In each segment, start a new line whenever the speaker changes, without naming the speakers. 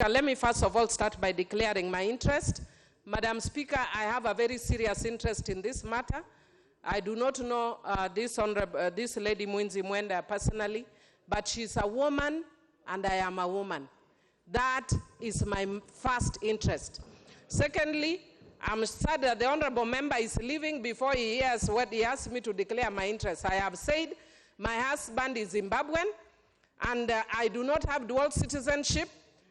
Speaker, let me first of all start by declaring my interest. Madam Speaker, I have a very serious interest in this matter. I do not know this lady Mwinzi Mwende personally, but she's a woman and I am a woman. That is my first interest. Secondly, I'm sad that the honorable member is leaving before he hears what he asked me to declare my interest. I have said my husband is Zimbabwean and I do not have dual citizenship.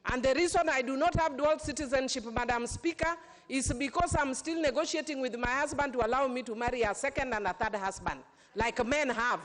And the reason I do not have dual citizenship, Madam Speaker, is because I'm still negotiating with my husband to allow me to marry a second and a third husband, like men have.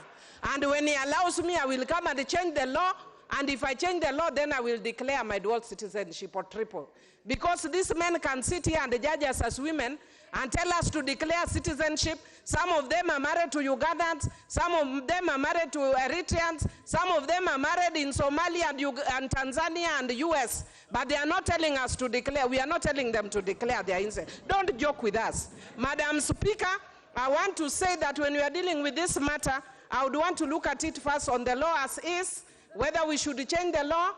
And when he allows me, I will come and change the law. And if I change the law, then I will declare my dual citizenship or triple. Because these men can sit here and judge us as women and tell us to declare citizenship. Some of them are married to Ugandans, some of them are married to Eritreans, some of them are married in Somalia and Tanzania and the US. But they are not telling us to declare, we are not telling them to declare their innocence. Don't joke with us. Madam Speaker, I want to say that when we are dealing with this matter, I would want to look at it first on the law as is, whether we should change the law,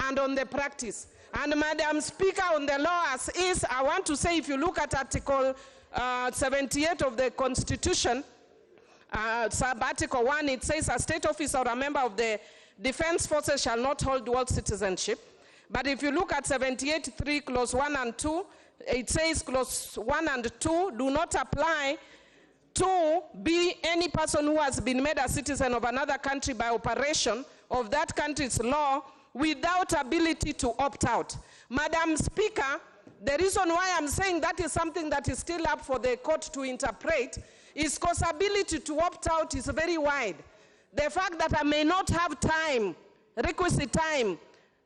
and on the practice. And Madam Speaker, on the law as is, I want to say if you look at Article 78 of the Constitution, sub-Article 1, it says a state officer or a member of the defense forces shall not hold dual citizenship. But if you look at 78.3, clause 1 and 2, it says clause 1 and 2 do not apply to be any person who has been made a citizen of another country by operation of that country's law without ability to opt out. Madam Speaker, the reason why I'm saying that is something that is still up for the court to interpret is because ability to opt out is very wide. The fact that I may not have time, requisite time,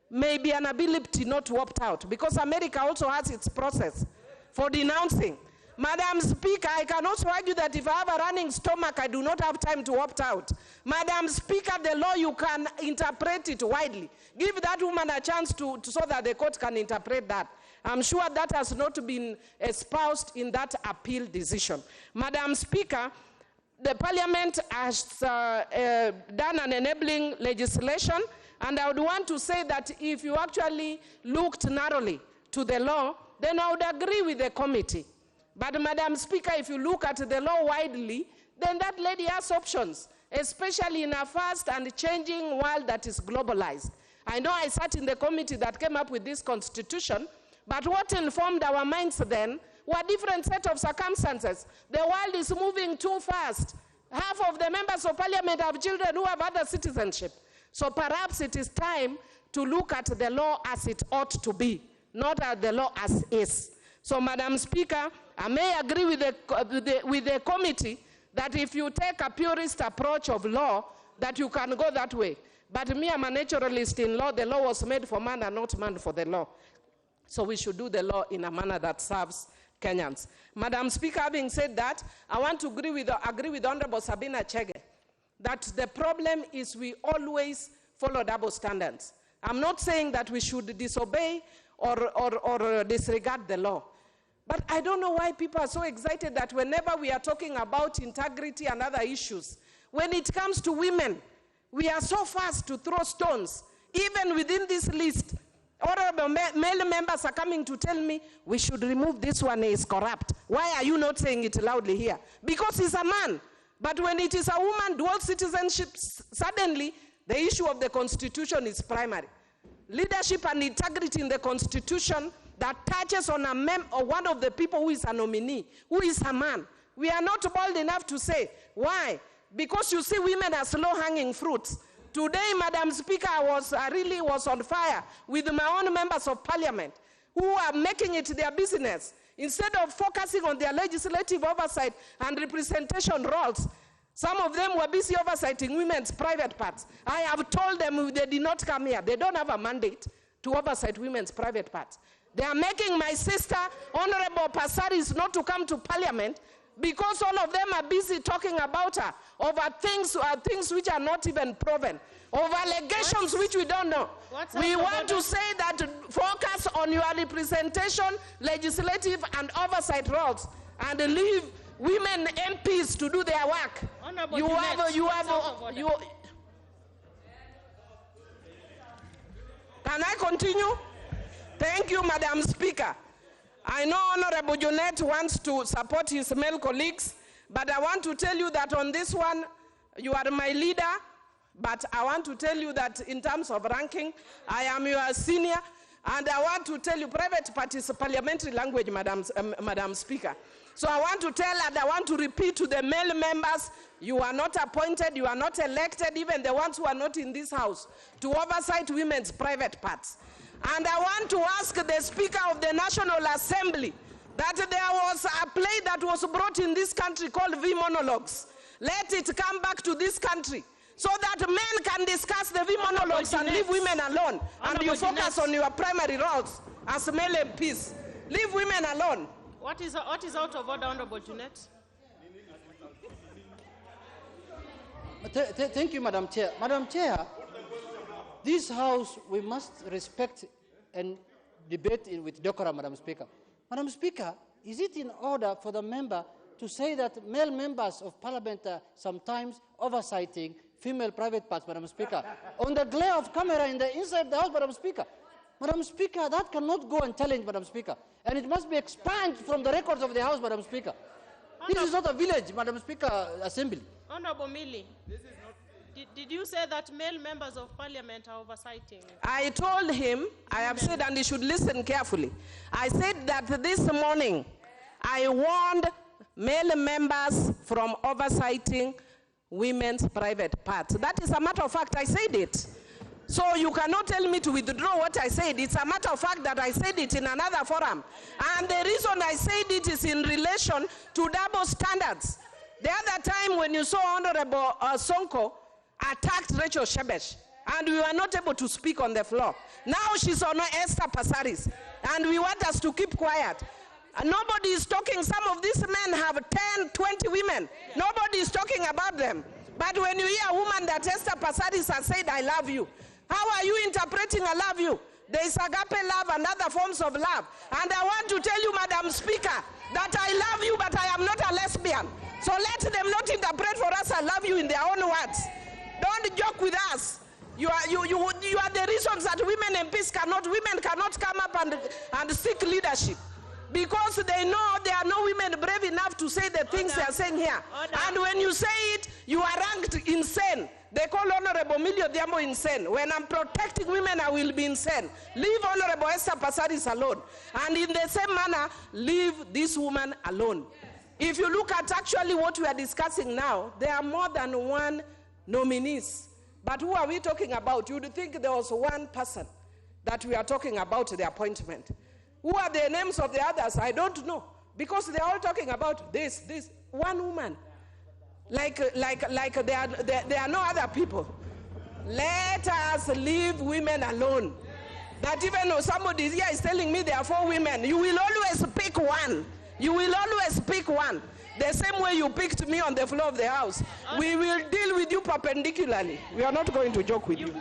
may be an ability not to opt out, because America also has its process for denouncing. Madam Speaker, I can also argue that if I have a running stomach, I do not have time to opt out. Madam Speaker, the law, you can interpret it widely. Give that woman a chance so that the court can interpret that. I'm sure that has not been espoused in that appeal decision. Madam Speaker, the Parliament has done an enabling legislation, and I would want to say that if you actually looked narrowly to the law, then I would agree with the committee. But Madam Speaker, if you look at the law widely, then that lady has options, especially in a fast and changing world that is globalized. I know I sat in the committee that came up with this constitution, but what informed our minds then were different set of circumstances. The world is moving too fast. Half of the members of Parliament have children who have other citizenship. So perhaps it is time to look at the law as it ought to be, not at the law as is. So, Madam Speaker, I may agree with the committee that if you take a purist approach of law, that you can go that way. But me, I'm a naturalist in law. The law was made for man and not man for the law. So we should do the law in a manner that serves Kenyans. Madam Speaker, having said that, I want to agree with Honorable Sabina Chege that the problem is we always follow double standards. I'm not saying that we should disobey or disregard the law. But I don't know why people are so excited that whenever we are talking about integrity and other issues, when it comes to women, we are so fast to throw stones. Even within this list, honorable male members are coming to tell me, we should remove this one, is corrupt. Why are you not saying it loudly here? Because he's a man. But when it is a woman, dual citizenship, suddenly the issue of the Constitution is primary. Leadership and integrity in the Constitution that touches on one of the people who is a nominee, who is a man. We are not bold enough to say. Why? Because you see women as low-hanging fruits. Today, Madam Speaker, I really was on fire with my own members of Parliament who are making it their business. Instead of focusing on their legislative oversight and representation roles, some of them were busy oversighting women's private parts. I have told them they did not come here. They don't have a mandate to oversight women's private parts. They are making my sister, Honorable Passaris, not to come to Parliament because all of them are busy talking about her over things which are not even proven, over allegations which we don't know. We want to say that focus on your representation, legislative and oversight roles, and leave women MPs to do their work. Can I continue? Thank you, Madam Speaker. I know Honorable Junet wants to support his male colleagues, but I want to tell you that on this one, you are my leader, but I want to tell you that in terms of ranking, I am your senior, and I want to tell you private party is parliamentary language, Madam Speaker. So I want to tell and I want to repeat to the male members, you are not appointed, you are not elected, even the ones who are not in this house, to oversight women's private parts. And I want to ask the Speaker of the National Assembly that there was a play that was brought in this country called V Monologues. Let it come back to this country so that men can discuss the V Monologues and leave women alone. And you focus on your primary roles as male MPs. Leave women alone.
What is out of order, Honorable Junet?
Thank you, Madam Chair. Madam Chair, this House, we must respect and debate with decorum, Madam Speaker. Madam Speaker, is it in order for the member to say that male members of Parliament are sometimes oversighting female private parts, Madam Speaker, on the glare of camera inside the House, Madam Speaker? Madam Speaker, that cannot go unchallenged, Madam Speaker. And it must be expunged from the records of the House, Madam Speaker. This is not a village, Madam Speaker, assembly.
Honorable Millie, did you say that male members of Parliament are oversighting?
I told him, I have said, and he should listen carefully. I said that this morning, I warned male members from oversighting women's private parts. That is a matter of fact, I said it. So you cannot tell me to withdraw what I said. It's a matter of fact that I said it in another forum. And the reason I said it is in relation to double standards. The other time when you saw Honorable Sonko attacked Rachel Shebesh, and we were not able to speak on the floor. Now she's on Esther Passaris, and we want us to keep quiet. And nobody is talking. Some of these men have 10, 20 women. Nobody is talking about them. But when you hear a woman that Esther Passaris has said, I love you, how are you interpreting I love you? There is agape love and other forms of love. And I want to tell you, Madam Speaker, that I love you, but I am not a lesbian. So let them not interpret for us I love you in their own words. Don't joke with us. You are the reasons that women cannot come up and seek leadership. Because they know there are no women brave enough to say the things they are saying here. And when you say it, you are ranked insane. They call Honorable Millie Odhiambo insane. When I'm protecting women, I will be insane. Leave Honorable Esther Passaris alone. And in the same manner, leave this woman alone. If you look at actually what we are discussing now, there are more than one nominees. But who are we talking about? You'd think there was one person that we are talking about the appointment. Who are the names of the others? I don't know. Because they're all talking about this one woman. Like there are no other people. Let us leave women alone. That even though somebody here is telling me there are 4 women, you will always pick one. You will always pick one. The same way you picked me on the floor of the House. We will deal with you perpendicularly. We are not going to joke with you.